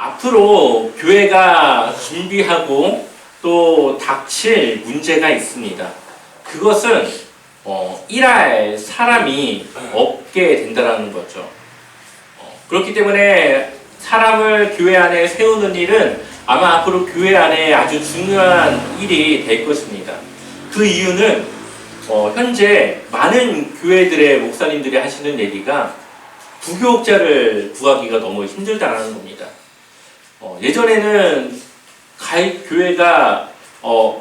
앞으로 교회가 준비하고 또 닥칠 문제가 있습니다. 그것은 일할 사람이 없게 된다는 거죠. 그렇기 때문에 사람을 교회 안에 세우는 일은 아마 앞으로 교회 안에 아주 중요한 일이 될 것입니다. 그 이유는 현재 많은 교회들의 목사님들이 하시는 얘기가 부교육자를 구하기가 너무 힘들다는 겁니다. 예전에는 가입 교회가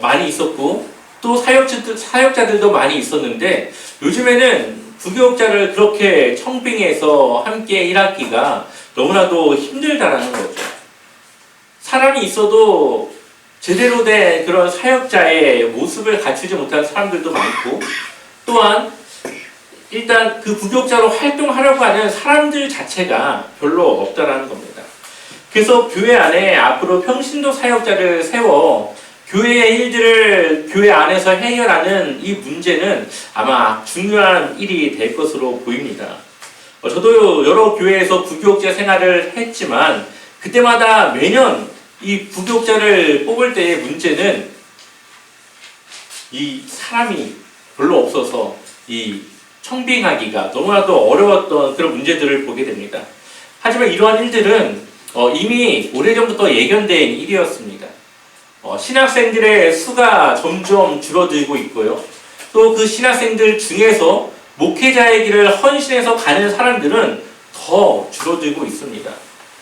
많이 있었고 또 사역자들도 많이 있었는데 요즘에는 부교육자를 그렇게 청빙해서 함께 일하기가 너무나도 힘들다라는 거죠. 사람이 있어도 제대로 된 그런 사역자의 모습을 갖추지 못한 사람들도 많고, 또한 일단 그 부교육자로 활동하려고 하는 사람들 자체가 별로 없다라는 겁니다. 그래서 교회 안에 앞으로 평신도 사역자를 세워 교회의 일들을 교회 안에서 해결하는 이 문제는 아마 중요한 일이 될 것으로 보입니다. 저도 여러 교회에서 부교육자 생활을 했지만 그때마다 매년 이 부교육자를 뽑을 때의 문제는 이 사람이 별로 없어서 이 청빙하기가 너무나도 어려웠던 그런 문제들을 보게 됩니다. 하지만 이러한 일들은 이미 오래전부터 예견된 일이었습니다. 신학생들의 수가 점점 줄어들고 있고요. 또 그 신학생들 중에서 목회자의 길을 헌신해서 가는 사람들은 더 줄어들고 있습니다.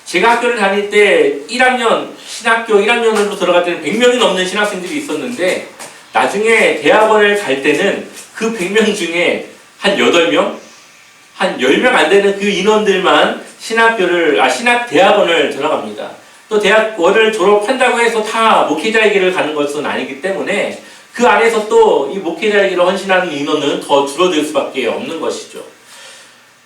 제가 학교를 다닐 때 신학교 1학년으로 들어갈 때는 100명이 넘는 신학생들이 있었는데 나중에 대학원을 갈 때는 그 100명 중에 한 8명? 한 10명 안 되는 그 인원들만 신학대학원을 들어갑니다. 또 대학원을 졸업한다고 해서 다 목회자의 길을 가는 것은 아니기 때문에 그 안에서 또 이 목회자의 길을 헌신하는 인원은 더 줄어들 수밖에 없는 것이죠.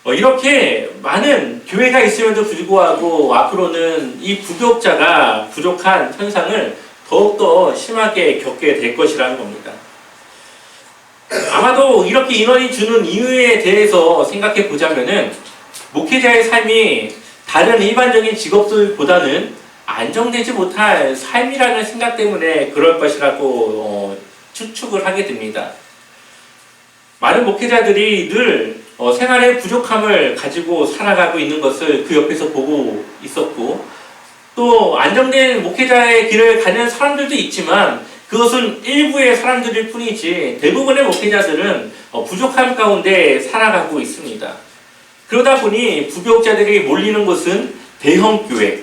이렇게 많은 교회가 있음에도 불구하고 앞으로는 이 부교육자가 부족한 현상을 더욱더 심하게 겪게 될 것이라는 겁니다. 아마도 이렇게 인원이 주는 이유에 대해서 생각해 보자면은 목회자의 삶이 다른 일반적인 직업들보다는 안정되지 못할 삶이라는 생각 때문에 그럴 것이라고 추측을 하게 됩니다. 많은 목회자들이 늘 생활의 부족함을 가지고 살아가고 있는 것을 그 옆에서 보고 있었고, 또 안정된 목회자의 길을 가는 사람들도 있지만 그것은 일부의 사람들일 뿐이지 대부분의 목회자들은 부족함 가운데 살아가고 있습니다. 그러다 보니 부교육자들이 몰리는 곳은 대형교회,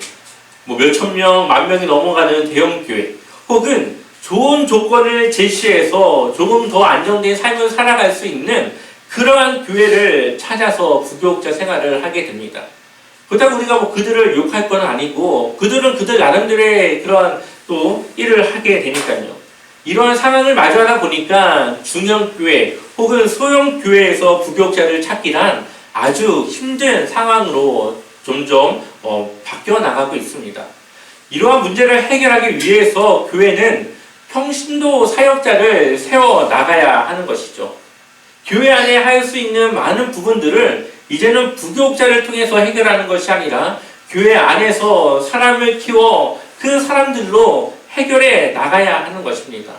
몇천 명, 만 명이 넘어가는 대형교회, 혹은 좋은 조건을 제시해서 조금 더 안정된 삶을 살아갈 수 있는 그러한 교회를 찾아서 부교육자 생활을 하게 됩니다. 그렇다고 우리가 그들을 욕할 건 아니고 그들은 그들 나름대로의 그러한 또 일을 하게 되니까요. 이러한 상황을 마주하다 보니까 중형교회 혹은 소형교회에서 부교육자를 찾기란 아주 힘든 상황으로 점점 바뀌어 나가고 있습니다. 이러한 문제를 해결하기 위해서 교회는 평신도 사역자를 세워 나가야 하는 것이죠. 교회 안에 할 수 있는 많은 부분들을 이제는 부교육자를 통해서 해결하는 것이 아니라 교회 안에서 사람을 키워 그 사람들로 해결해 나가야 하는 것입니다.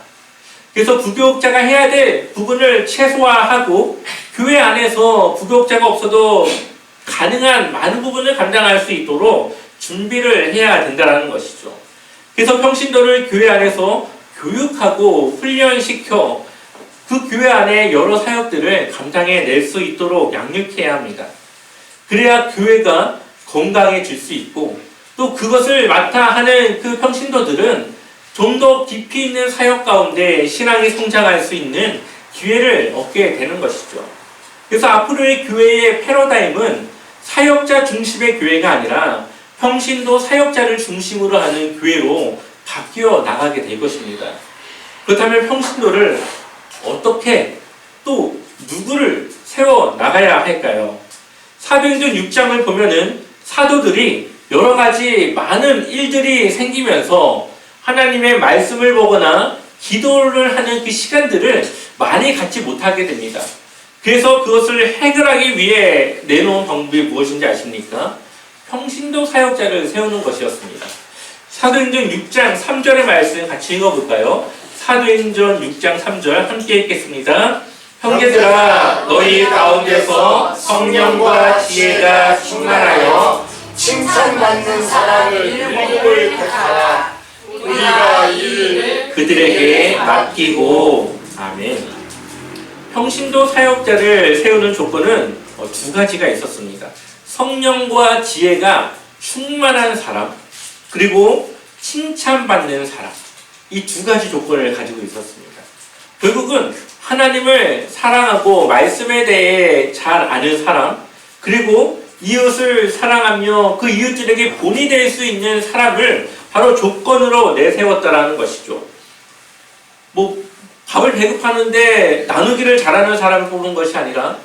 그래서 부교육자가 해야 될 부분을 최소화하고 교회 안에서 부교육자가 없어도 가능한 많은 부분을 감당할 수 있도록 준비를 해야 된다는 것이죠. 그래서 평신도를 교회 안에서 교육하고 훈련시켜 그 교회 안에 여러 사역들을 감당해낼 수 있도록 양육해야 합니다. 그래야 교회가 건강해질 수 있고 또 그것을 맡아 하는 그 평신도들은 좀 더 깊이 있는 사역 가운데 신앙이 성장할 수 있는 기회를 얻게 되는 것이죠. 그래서 앞으로의 교회의 패러다임은 사역자 중심의 교회가 아니라 평신도 사역자를 중심으로 하는 교회로 바뀌어 나가게 될 것입니다. 그렇다면 평신도를 어떻게 또 누구를 세워 나가야 할까요? 사도행전 6장을 보면은 사도들이 여러 가지 많은 일들이 생기면서 하나님의 말씀을 보거나 기도를 하는 그 시간들을 많이 갖지 못하게 됩니다. 그래서 그것을 해결하기 위해 내놓은 방법이 무엇인지 아십니까? 평신도 사역자를 세우는 것이었습니다. 사도행전 6장 3절의 말씀 같이 읽어볼까요? 사도행전 6장 3절 함께 읽겠습니다. 형제들아 너희 가운데서 성령과 지혜가 충만하여 칭찬받는 사람을 일곱을 택하라. 우리가 이 일을 그들에게 맡기고. 아멘. 평신도 사역자를 세우는 조건은 두 가지가 있었습니다. 성령과 지혜가 충만한 사람, 그리고 칭찬받는 사람. 이 두 가지 조건을 가지고 있었습니다. 결국은 하나님을 사랑하고 말씀에 대해 잘 아는 사람, 그리고 이웃을 사랑하며 그 이웃들에게 본이 될 수 있는 사람을 바로 조건으로 내세웠다라는 것이죠. 밥을 배급하는데 나누기를 잘하는 사람을 뽑은 것이 아니라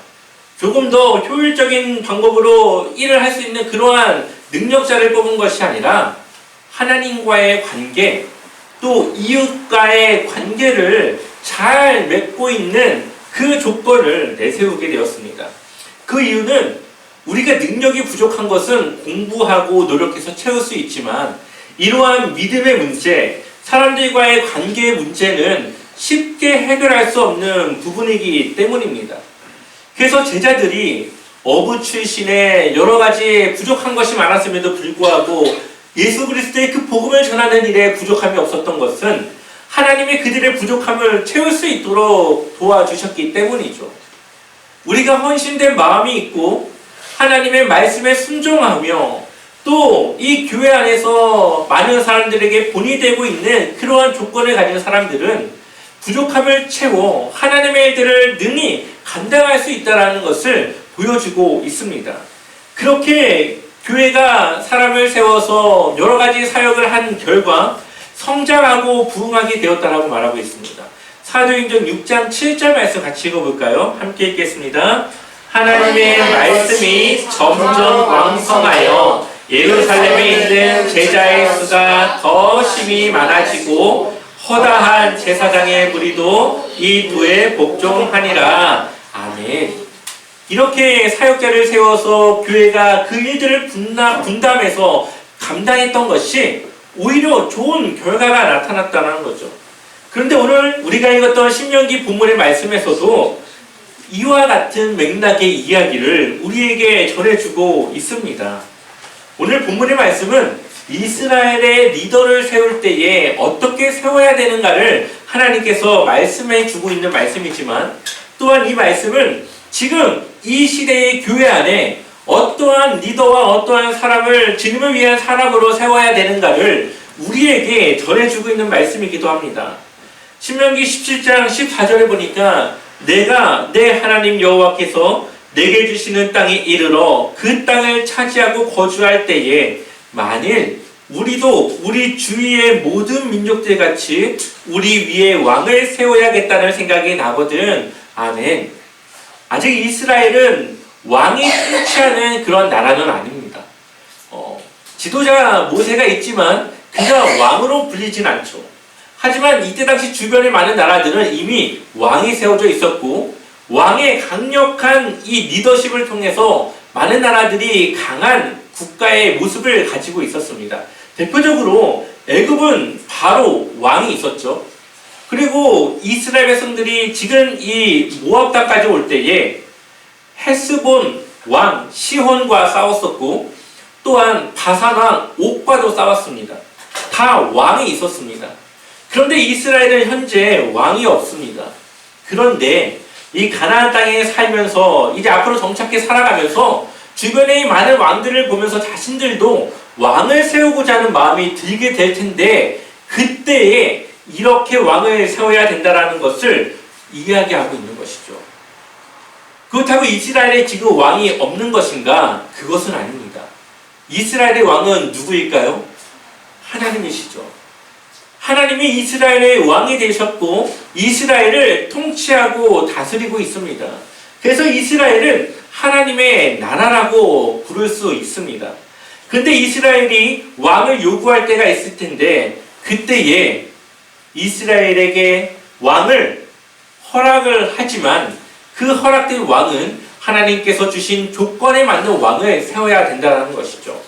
조금 더 효율적인 방법으로 일을 할 수 있는 그러한 능력자를 뽑은 것이 아니라 하나님과의 관계, 또 이웃과의 관계를 잘 맺고 있는 그 조건을 내세우게 되었습니다. 그 이유는 우리가 능력이 부족한 것은 공부하고 노력해서 채울 수 있지만 이러한 믿음의 문제, 사람들과의 관계의 문제는 쉽게 해결할 수 없는 부분이기 때문입니다. 그래서 제자들이 어부 출신의 여러 가지 부족한 것이 많았음에도 불구하고 예수 그리스도의 그 복음을 전하는 일에 부족함이 없었던 것은 하나님이 그들의 부족함을 채울 수 있도록 도와주셨기 때문이죠. 우리가 헌신된 마음이 있고 하나님의 말씀에 순종하며 또 이 교회 안에서 많은 사람들에게 본이 되고 있는 그러한 조건을 가진 사람들은 부족함을 채워 하나님의 일들을 능히 감당할 수 있다는 것을 보여주고 있습니다. 그렇게 교회가 사람을 세워서 여러 가지 사역을 한 결과 성장하고 부흥하게 되었다라고 말하고 있습니다. 사도행전 6장 7절 말씀 같이 읽어볼까요? 함께 읽겠습니다. 하나님의 말씀이 점점 왕성하여 예루살렘에 있는 제자의 수가 더 심히 많아지고 허다한 제사장의 무리도 이 도에 복종하니라. 아멘. 이렇게 사역자를 세워서 교회가 그 일들을 분담해서 감당했던 것이 오히려 좋은 결과가 나타났다는 거죠. 그런데 오늘 우리가 읽었던 신명기 본문의 말씀에서도 이와 같은 맥락의 이야기를 우리에게 전해주고 있습니다. 오늘 본문의 말씀은 이스라엘의 리더를 세울 때에 어떻게 세워야 되는가를 하나님께서 말씀해 주고 있는 말씀이지만 또한 이 말씀은 지금 이 시대의 교회 안에 어떠한 리더와 어떠한 사람을 주님을 위한 사람으로 세워야 되는가를 우리에게 전해주고 있는 말씀이기도 합니다. 신명기 17장 14절에 보니까 내가 내 하나님 여호와께서 내게 주시는 땅에 이르러 그 땅을 차지하고 거주할 때에 만일 우리도 우리 주위의 모든 민족들 같이 우리 위에 왕을 세워야겠다는 생각이 나거든. 아멘. 아직 이스라엘은 왕이 통치하는 그런 나라는 아닙니다. 지도자 모세가 있지만 그가 왕으로 불리진 않죠. 하지만 이때 당시 주변의 많은 나라들은 이미 왕이 세워져 있었고 왕의 강력한 이 리더십을 통해서 많은 나라들이 강한 국가의 모습을 가지고 있었습니다. 대표적으로 애굽은 바로 왕이 있었죠. 그리고 이스라엘 백성들이 지금 이 모압 땅까지 올 때에 헤스본 왕 시혼과 싸웠었고 또한 바산 왕 옥과도 싸웠습니다. 다 왕이 있었습니다. 그런데 이스라엘은 현재 왕이 없습니다. 그런데 이 가나안 땅에 살면서 이제 앞으로 정착해 살아가면서 주변의 많은 왕들을 보면서 자신들도 왕을 세우고자 하는 마음이 들게 될 텐데 그때에 이렇게 왕을 세워야 된다는 것을 이야기하고 있는 것이죠. 그렇다고 이스라엘에 지금 왕이 없는 것인가? 그것은 아닙니다. 이스라엘의 왕은 누구일까요? 하나님이시죠. 하나님이 이스라엘의 왕이 되셨고 이스라엘을 통치하고 다스리고 있습니다. 그래서 이스라엘은 하나님의 나라라고 부를 수 있습니다. 그런데 이스라엘이 왕을 요구할 때가 있을 텐데 그때에 이스라엘에게 왕을 허락을 하지만 그 허락된 왕은 하나님께서 주신 조건에 맞는 왕을 세워야 된다는 것이죠.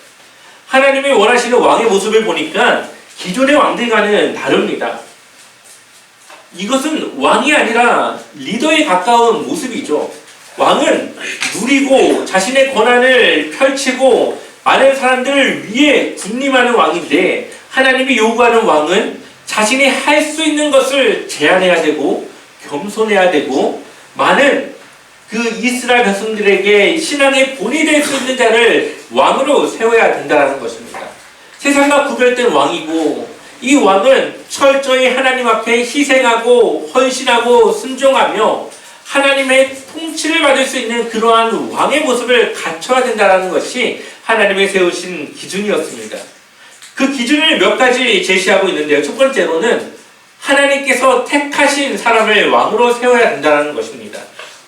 하나님이 원하시는 왕의 모습을 보니까 기존의 왕들과는 다릅니다. 이것은 왕이 아니라 리더에 가까운 모습이죠. 왕은 누리고 자신의 권한을 펼치고 많은 사람들을 위해 군림하는 왕인데, 하나님이 요구하는 왕은 자신이 할 수 있는 것을 제한해야 되고 겸손해야 되고 많은 그 이스라엘 백성들에게 신앙의 본이 될 수 있는 자를 왕으로 세워야 된다는 것입니다. 세상과 구별된 왕이고, 이 왕은 철저히 하나님 앞에 희생하고 헌신하고 순종하며 하나님의 통치를 받을 수 있는 그러한 왕의 모습을 갖춰야 된다는 것이 하나님의 세우신 기준이었습니다. 그 기준을 몇 가지 제시하고 있는데요. 첫 번째로는 하나님께서 택하신 사람을 왕으로 세워야 된다는 것입니다.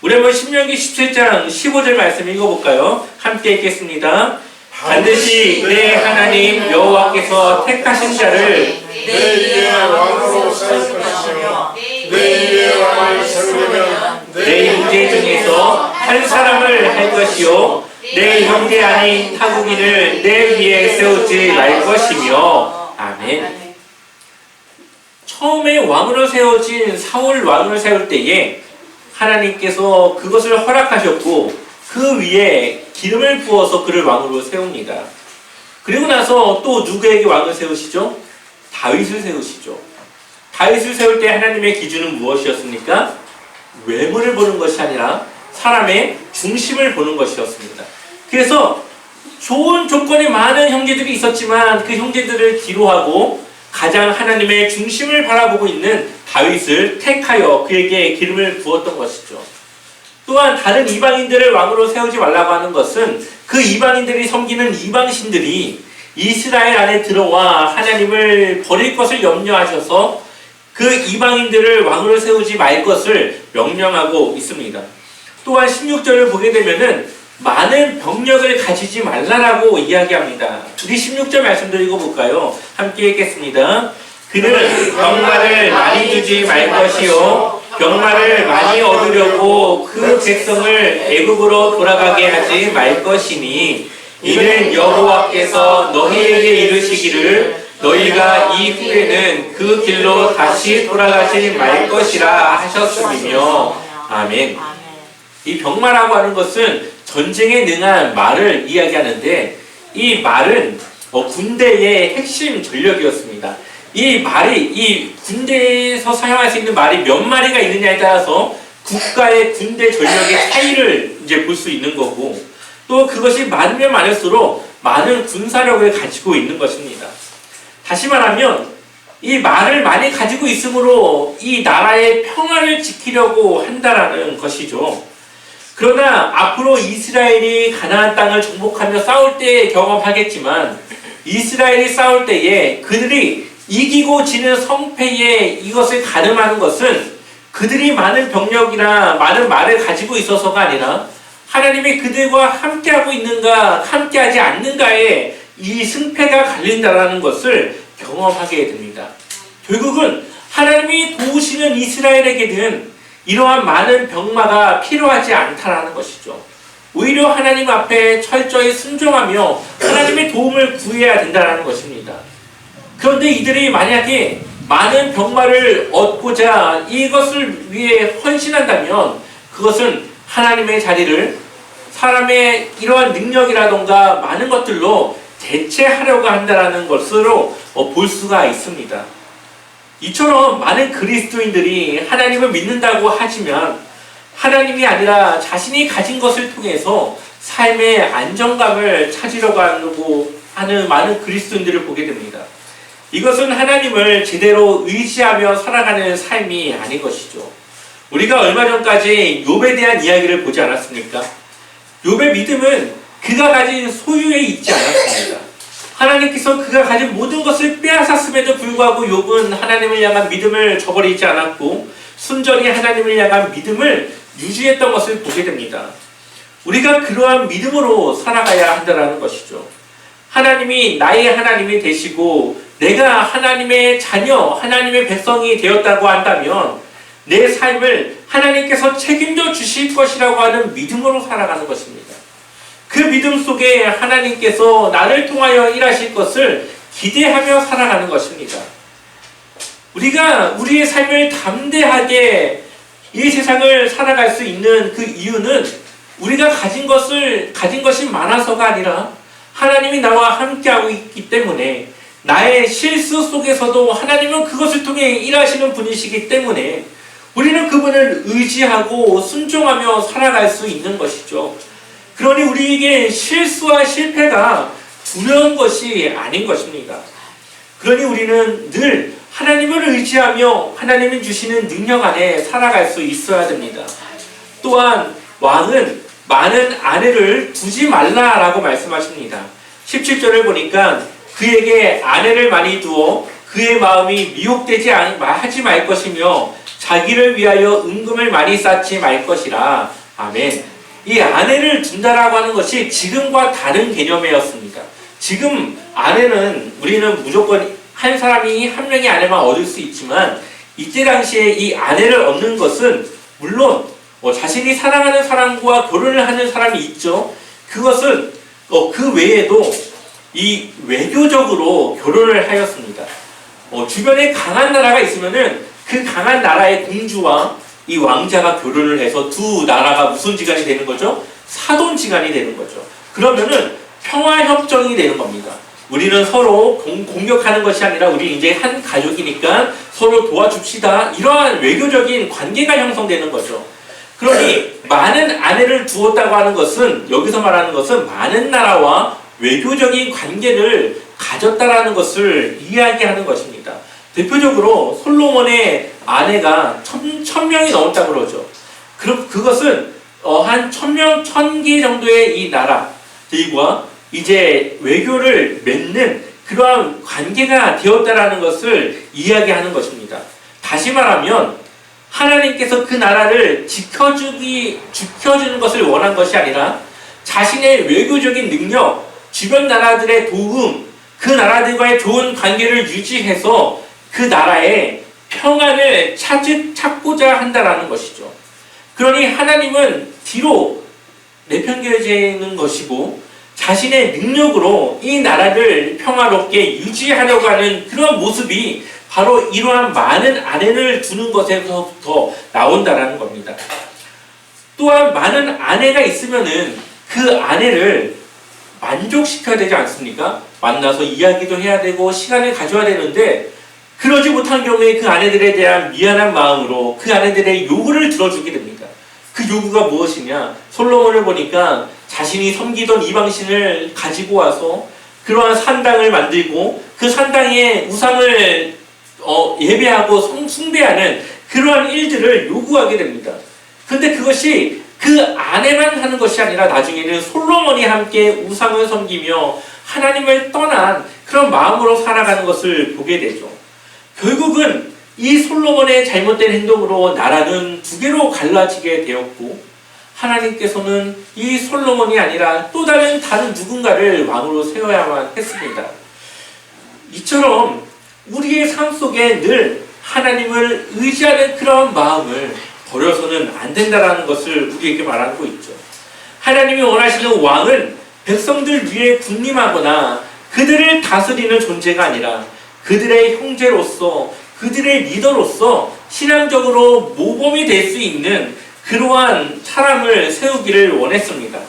우리 한번 신명기 17장 15절 말씀 읽어볼까요? 함께 읽겠습니다. 반드시 내 하나님 여호와께서 택하신 자를 내 위에 왕으로 세울 것이며 내 위에 왕을 세우려면 내 형제 중에서 한 사람을 할 것이요 내 형제 아닌 타국인을 내 위에 세우지 말 것이며. 아멘. 처음에 왕으로 세워진 사울 왕을 세울 때에 하나님께서 그것을 허락하셨고 그 위에 기름을 부어서 그를 왕으로 세웁니다. 그리고 나서 또 누구에게 왕을 세우시죠? 다윗을 세우시죠. 다윗을 세울 때 하나님의 기준은 무엇이었습니까? 외모를 보는 것이 아니라 사람의 중심을 보는 것이었습니다. 그래서 좋은 조건이 많은 형제들이 있었지만 그 형제들을 뒤로하고 가장 하나님의 중심을 바라보고 있는 다윗을 택하여 그에게 기름을 부었던 것이죠. 또한 다른 이방인들을 왕으로 세우지 말라고 하는 것은 그 이방인들이 섬기는 이방신들이 이스라엘 안에 들어와 하나님을 버릴 것을 염려하셔서 그 이방인들을 왕으로 세우지 말 것을 명령하고 있습니다. 또한 16절을 보게 되면은 많은 병력을 가지지 말라라고 이야기합니다. 우리 16절 말씀도 읽어볼까요? 함께 읽겠습니다. 그는 병마를 많이 두지 말 것이요 병마를 많이 얻으려고 그 백성을 애굽으로 돌아가게 하지 말 것이니 이는 여호와께서 너희에게 이르시기를 너희가 이 후에는 그 길로 다시 돌아가지 말 것이라 하셨음이며. 아멘. 이 병마라고 하는 것은 전쟁에 능한 말을 이야기하는데, 이 말은 군대의 핵심 전력이었습니다. 이 말이, 이 군대에서 사용할 수 있는 말이 몇 마리가 있느냐에 따라서 국가의 군대 전력의 차이를 이제 볼 수 있는 거고, 또 그것이 많으면 많을수록 많은 군사력을 가지고 있는 것입니다. 다시 말하면 이 말을 많이 가지고 있으므로 이 나라의 평화를 지키려고 한다라는 것이죠. 그러나 앞으로 이스라엘이 가나안 땅을 정복하며 싸울 때 경험하겠지만, 이스라엘이 싸울 때에 그들이 이기고 지는 성패에 이것을 가늠하는 것은 그들이 많은 병력이나 많은 말을 가지고 있어서가 아니라 하나님이 그들과 함께하고 있는가 함께하지 않는가에 이 승패가 갈린다라는 것을 경험하게 됩니다. 결국은 하나님이 도우시는 이스라엘에게는 이러한 많은 병마가 필요하지 않다라는 것이죠. 오히려 하나님 앞에 철저히 순종하며 하나님의 도움을 구해야 된다는 것입니다. 그런데 이들이 만약에 많은 병마를 얻고자 이것을 위해 헌신한다면 그것은 하나님의 자리를 사람의 이러한 능력이라던가 많은 것들로 대체하려고 한다는 것으로 볼 수가 있습니다. 이처럼 많은 그리스도인들이 하나님을 믿는다고 하지만 하나님이 아니라 자신이 가진 것을 통해서 삶의 안정감을 찾으려고 하는 많은 그리스도인들을 보게 됩니다. 이것은 하나님을 제대로 의지하며 살아가는 삶이 아닌 것이죠. 우리가 얼마 전까지 욥에 대한 이야기를 보지 않았습니까? 욥의 믿음은 그가 가진 소유에 있지 않았습니다. 하나님께서 그가 가진 모든 것을 빼앗았음에도 불구하고 욥은 하나님을 향한 믿음을 저버리지 않았고 순전히 하나님을 향한 믿음을 유지했던 것을 보게 됩니다. 우리가 그러한 믿음으로 살아가야 한다는 것이죠. 하나님이 나의 하나님이 되시고 내가 하나님의 자녀, 하나님의 백성이 되었다고 한다면 내 삶을 하나님께서 책임져 주실 것이라고 하는 믿음으로 살아가는 것입니다. 그 믿음 속에 하나님께서 나를 통하여 일하실 것을 기대하며 살아가는 것입니다. 우리가 우리의 삶을 담대하게 이 세상을 살아갈 수 있는 그 이유는 우리가 가진 것이 많아서가 아니라 하나님이 나와 함께하고 있기 때문에, 나의 실수 속에서도 하나님은 그것을 통해 일하시는 분이시기 때문에 우리는 그분을 의지하고 순종하며 살아갈 수 있는 것이죠. 그러니 우리에게 실수와 실패가 두려운 것이 아닌 것입니다. 그러니 우리는 늘 하나님을 의지하며 하나님이 주시는 능력 안에 살아갈 수 있어야 됩니다. 또한 왕은 많은 아내를 두지 말라라고 말씀하십니다. 17절을 보니까 그에게 아내를 많이 두어 그의 마음이 미혹되지 하지 말 것이며 자기를 위하여 은금을 많이 쌓지 말 것이라. 아멘. 이 아내를 둔다라고 하는 것이 지금과 다른 개념이었습니다. 지금 아내는 우리는 무조건 한 사람이 한 명의 아내만 얻을 수 있지만, 이때 당시에 이 아내를 얻는 것은 물론 자신이 사랑하는 사람과 결혼을 하는 사람이 있죠. 그것은 그 외에도 이 외교적으로 결혼을 하였습니다. 주변에 강한 나라가 있으면은 그 강한 나라의 공주와 이 왕자가 결혼을 해서 두 나라가 무슨 지간이 되는 거죠? 사돈지간이 되는 거죠. 그러면은 평화협정이 되는 겁니다. 우리는 서로 공격하는 것이 아니라 우리 이제 한 가족이니까 서로 도와줍시다. 이러한 외교적인 관계가 형성되는 거죠. 그러니 많은 아내를 두었다고 하는 것은, 여기서 말하는 것은 많은 나라와 외교적인 관계를 가졌다라는 것을 이야기하는 것입니다. 대표적으로 솔로몬의 아내가 1000명이 넘었다고 그러죠. 그럼 그것은 한 1000개 정도의 이 나라들과 이제 외교를 맺는 그러한 관계가 되었다라는 것을 이야기하는 것입니다. 다시 말하면 하나님께서 그 나라를 지켜주는 것을 원한 것이 아니라 자신의 외교적인 능력, 주변 나라들의 도움, 그 나라들과의 좋은 관계를 유지해서 그 나라의 평안을 찾고자 한다라는 것이죠. 그러니 하나님은 뒤로 내팽겨지는 것이고 자신의 능력으로 이 나라를 평화롭게 유지하려고 하는 그런 모습이 바로 이러한 많은 아내를 두는 것에서부터 나온다라는 겁니다. 또한 많은 아내가 있으면은 그 아내를 만족시켜야 되지 않습니까? 만나서 이야기도 해야 되고 시간을 가져야 되는데, 그러지 못한 경우에 그 아내들에 대한 미안한 마음으로 그 아내들의 요구를 들어주게 됩니다. 그 요구가 무엇이냐? 솔로몬을 보니까 자신이 섬기던 이방신을 가지고 와서 그러한 산당을 만들고 그 산당에 우상을 예배하고 숭배하는 그러한 일들을 요구하게 됩니다. 근데 그것이 그 아내만 하는 것이 아니라 나중에는 솔로몬이 함께 우상을 섬기며 하나님을 떠난 그런 마음으로 살아가는 것을 보게 되죠. 결국은 이 솔로몬의 잘못된 행동으로 나라는 두 개로 갈라지게 되었고, 하나님께서는 이 솔로몬이 아니라 또 다른 누군가를 왕으로 세워야만 했습니다. 이처럼 우리의 삶 속에 늘 하나님을 의지하는 그런 마음을 버려서는 안 된다는 것을 우리에게 말하고 있죠. 하나님이 원하시는 왕은 백성들 위에 군림하거나 그들을 다스리는 존재가 아니라 그들의 형제로서, 그들의 리더로서 신앙적으로 모범이 될 수 있는 그러한 사람을 세우기를 원했습니다.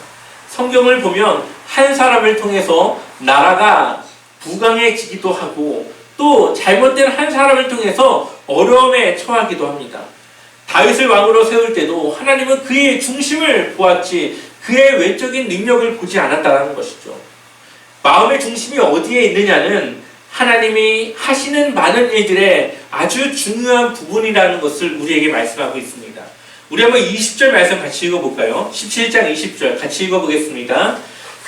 성경을 보면 한 사람을 통해서 나라가 부강해지기도 하고 또 잘못된 한 사람을 통해서 어려움에 처하기도 합니다. 다윗을 왕으로 세울 때도 하나님은 그의 중심을 보았지 그의 외적인 능력을 보지 않았다는 것이죠. 마음의 중심이 어디에 있느냐는 하나님이 하시는 많은 일들의 아주 중요한 부분이라는 것을 우리에게 말씀하고 있습니다. 우리 한번 20절 말씀 같이 읽어볼까요? 17장 20절 같이 읽어보겠습니다.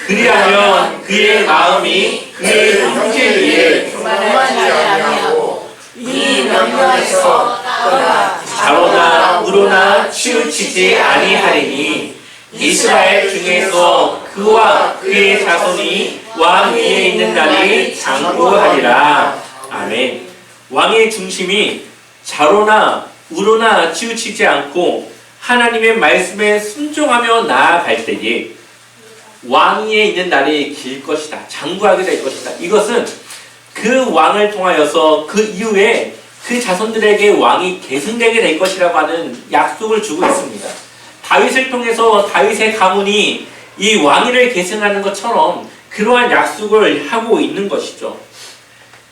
그리하면 그의 마음이 그의 형제 위에 교만하지 아니하고 이 명령에서 떠나 자로나 우로나 치우치지 아니하리니 이스라엘 중에서 그와 그의 자손이 왕 위에 있는 날이 장구하리라. 아멘. 왕의 중심이 자로나 우로나 치우치지 않고 하나님의 말씀에 순종하며 나아갈 때에 왕 위에 있는 날이 길 것이다. 장구하게 될 것이다. 이것은 그 왕을 통하여서 그 이후에 그 자손들에게 왕이 계승되게 될 것이라고 하는 약속을 주고 있습니다. 다윗을 통해서 다윗의 가문이 이 왕위를 계승하는 것처럼 그러한 약속을 하고 있는 것이죠.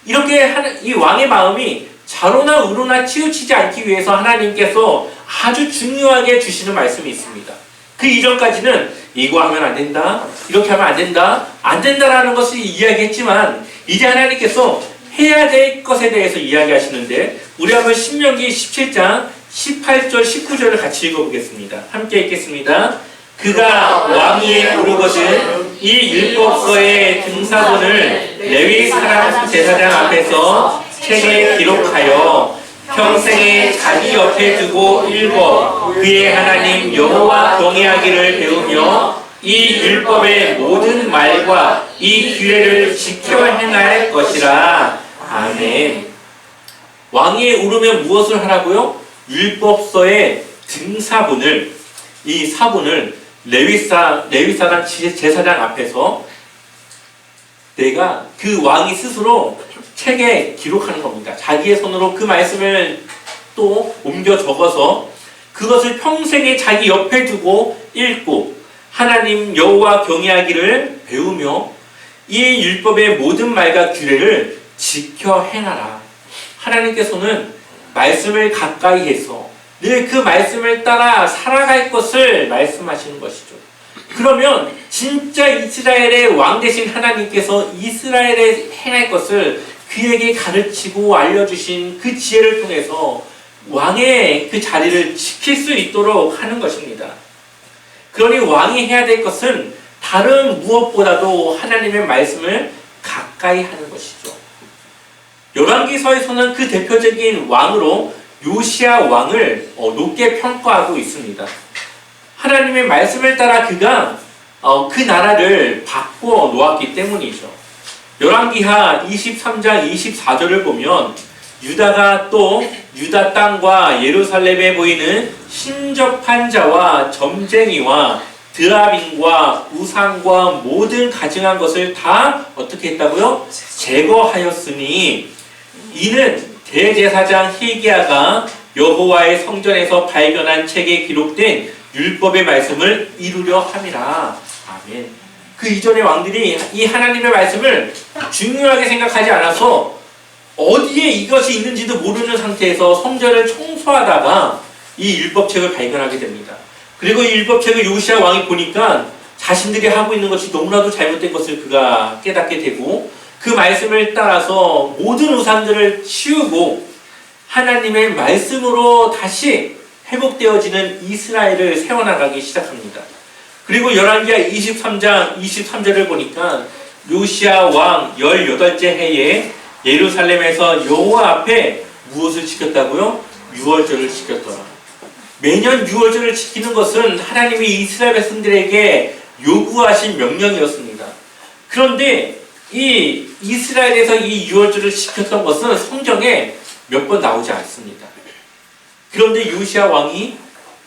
이렇게 하는 이 왕의 마음이 좌로나 우로나 치우치지 않기 위해서 하나님께서 아주 중요하게 주시는 말씀이 있습니다. 그 이전까지는 이거 하면 안 된다, 이렇게 하면 안 된다, 안 된다라는 것을 이야기했지만 이제 하나님께서 해야 될 것에 대해서 이야기하시는데 우리 한번 신명기 17장 18절 19절을 같이 읽어보겠습니다. 함께 읽겠습니다. 그가 왕위에 오르거든 이 율법서의 등사본을 레위 사람 제사장 앞에서 책에 기록하여 평생에 자기 옆에 두고 읽어 그의 하나님 여호와 경외하기를 배우며 이 율법의 모든 말과 이 규례를 지켜 행할 것이라. 아멘. 왕위에 오르면 무엇을 하라고요? 율법서의 등사본을, 이 사본을 레위사당 제사장 앞에서 내가 그 왕이 스스로 책에 기록하는 겁니다. 자기의 손으로 그 말씀을 또 옮겨 적어서 그것을 평생에 자기 옆에 두고 읽고 하나님 여호와 경외하기를 배우며 이 율법의 모든 말과 규례를 지켜 행하라. 하나님께서는 말씀을 가까이 해서 늘 그 말씀을 따라 살아갈 것을 말씀하시는 것이죠. 그러면 진짜 이스라엘의 왕 되신 하나님께서 이스라엘에 행할 것을 그에게 가르치고 알려주신 그 지혜를 통해서 왕의 그 자리를 지킬 수 있도록 하는 것입니다. 그러니 왕이 해야 될 것은 다른 무엇보다도 하나님의 말씀을 가까이 하는 것이죠. 열왕기서에서는 그 대표적인 왕으로 요시야 왕을 높게 평가하고 있습니다. 하나님의 말씀을 따라 그가 그 나라를 바꾸어 놓았기 때문이죠. 열왕기하 23장 24절을 보면 유다가 또 유다 땅과 예루살렘에 보이는 신접한 자와 점쟁이와 드라빈과 우상과 모든 가증한 것을 다 어떻게 했다고요? 제거하였으니 이는 대제사장 히기야가 여호와의 성전에서 발견한 책에 기록된 율법의 말씀을 이루려 함이라. 아멘. 그 이전의 왕들이 이 하나님의 말씀을 중요하게 생각하지 않아서 어디에 이것이 있는지도 모르는 상태에서 성전을 청소하다가 이 율법책을 발견하게 됩니다. 그리고 이 율법책을 요시야 왕이 보니까 자신들이 하고 있는 것이 너무나도 잘못된 것을 그가 깨닫게 되고 그 말씀을 따라서 모든 우상들을 치우고 하나님의 말씀으로 다시 회복되어지는 이스라엘을 세워나가기 시작합니다. 그리고 열왕기하 23장 23절을 보니까 요시야 왕 18째 해에 예루살렘에서 여호와 앞에 무엇을 지켰다고요? 유월절을 지켰더라. 매년 유월절을 지키는 것은 하나님이 이스라엘 백성들에게 요구하신 명령이었습니다. 그런데 이 이스라엘에서 이 유월절을 지켰던 것은 성경에 몇 번 나오지 않습니다. 그런데 요시야 왕이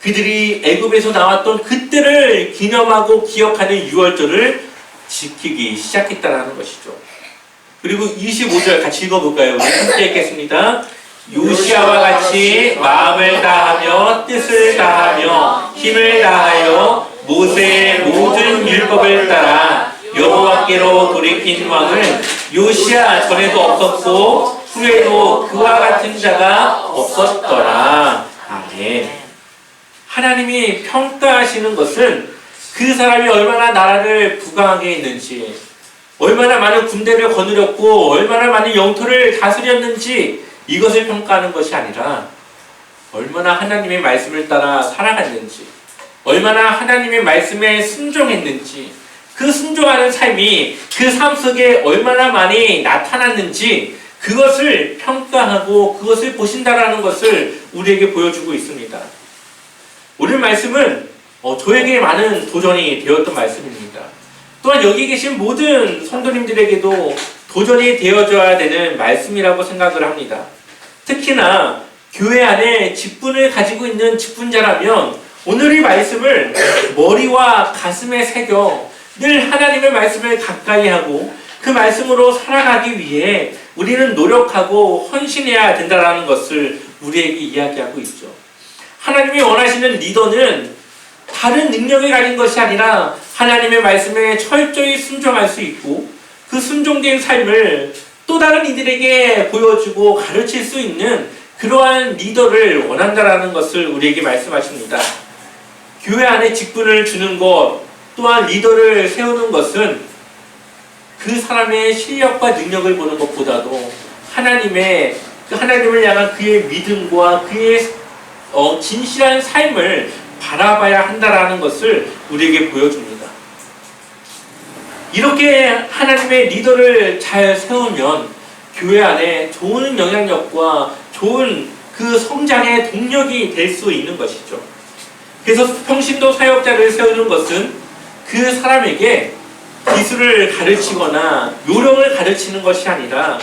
그들이 애굽에서 나왔던 그때를 기념하고 기억하는 유월절을 지키기 시작했다는 것이죠. 그리고 25절 같이 읽어볼까요? 우리 함께 읽겠습니다. 요시야와 같이 마음을 다하며 뜻을 다하며 힘을 다하여 모세의 모든 율법을 따라 여호와께로 돌이킨 왕은 요시야 전에도 없었고 후에도 그와 같은 자가 없었더라. 아멘. 하나님이 평가하시는 것은 그 사람이 얼마나 나라를 부강하게 했는지, 얼마나 많은 군대를 거느렸고 얼마나 많은 영토를 다스렸는지 이것을 평가하는 것이 아니라 얼마나 하나님의 말씀을 따라 살아갔는지, 얼마나 하나님의 말씀에 순종했는지, 그 순종하는 삶이 그 삶 속에 얼마나 많이 나타났는지 그것을 평가하고 그것을 보신다라는 것을 우리에게 보여주고 있습니다. 오늘 말씀은 저에게 많은 도전이 되었던 말씀입니다. 또한 여기 계신 모든 성도님들에게도 도전이 되어줘야 되는 말씀이라고 생각을 합니다. 특히나 교회 안에 직분을 가지고 있는 직분자라면 오늘 이 말씀을 머리와 가슴에 새겨 늘 하나님의 말씀을 가까이 하고 그 말씀으로 살아가기 위해 우리는 노력하고 헌신해야 된다는 것을 우리에게 이야기하고 있죠. 하나님이 원하시는 리더는 다른 능력을 가진 것이 아니라 하나님의 말씀에 철저히 순종할 수 있고 그 순종된 삶을 또 다른 이들에게 보여주고 가르칠 수 있는 그러한 리더를 원한다라는 것을 우리에게 말씀하십니다. 교회 안에 직분을 주는 것 또한 리더를 세우는 것은 그 사람의 실력과 능력을 보는 것보다도 하나님을 향한 그의 믿음과 그의 진실한 삶을 바라봐야 한다라는 것을 우리에게 보여줍니다. 이렇게 하나님의 리더를 잘 세우면 교회 안에 좋은 영향력과 좋은 그 성장의 동력이 될 수 있는 것이죠. 그래서 평신도 사역자를 세우는 것은 그 사람에게 기술을 가르치거나 요령을 가르치는 것이 아니라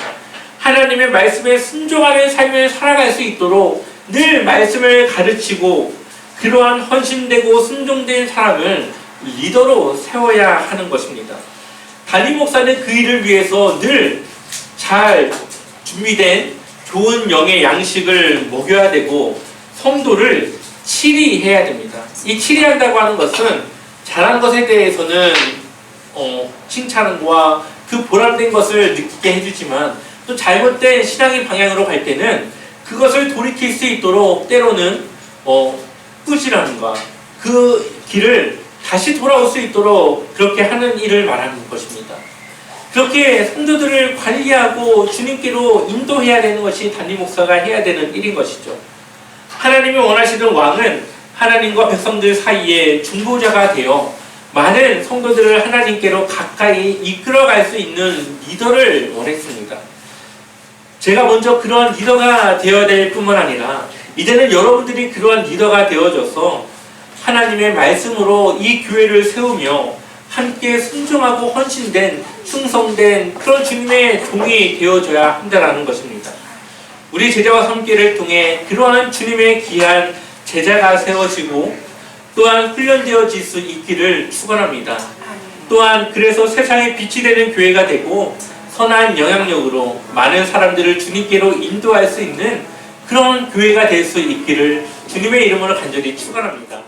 하나님의 말씀에 순종하는 삶을 살아갈 수 있도록 늘 말씀을 가르치고 그러한 헌신되고 순종된 사람을 리더로 세워야 하는 것입니다. 담임 목사는 그 일을 위해서 늘 잘 준비된 좋은 영의 양식을 먹여야 되고 성도를 치리해야 됩니다. 이 치리한다고 하는 것은 잘한 것에 대해서는 칭찬과 그 보람된 것을 느끼게 해주지만 또 잘못된 신앙의 방향으로 갈 때는 그것을 돌이킬 수 있도록 때로는 꾸지람과 그 길을 다시 돌아올 수 있도록 그렇게 하는 일을 말하는 것입니다. 그렇게 성도들을 관리하고 주님께로 인도해야 되는 것이 담임 목사가 해야 되는 일인 것이죠. 하나님이 원하시는 왕은 하나님과 백성들 사이에 중보자가 되어 많은 성도들을 하나님께로 가까이 이끌어갈 수 있는 리더를 원했습니다. 제가 먼저 그러한 리더가 되어야 될 뿐만 아니라 이제는 여러분들이 그러한 리더가 되어져서 하나님의 말씀으로 이 교회를 세우며 함께 순종하고 헌신된 충성된 그런 주님의 종이 되어줘야 한다는 것입니다. 우리 제자와 섬기를 통해 그러한 주님의 귀한 제자가 세워지고 또한 훈련되어질 수 있기를 축원합니다. 또한 그래서 세상에 빛이 되는 교회가 되고 선한 영향력으로 많은 사람들을 주님께로 인도할 수 있는 그런 교회가 될 수 있기를 주님의 이름으로 간절히 축원합니다.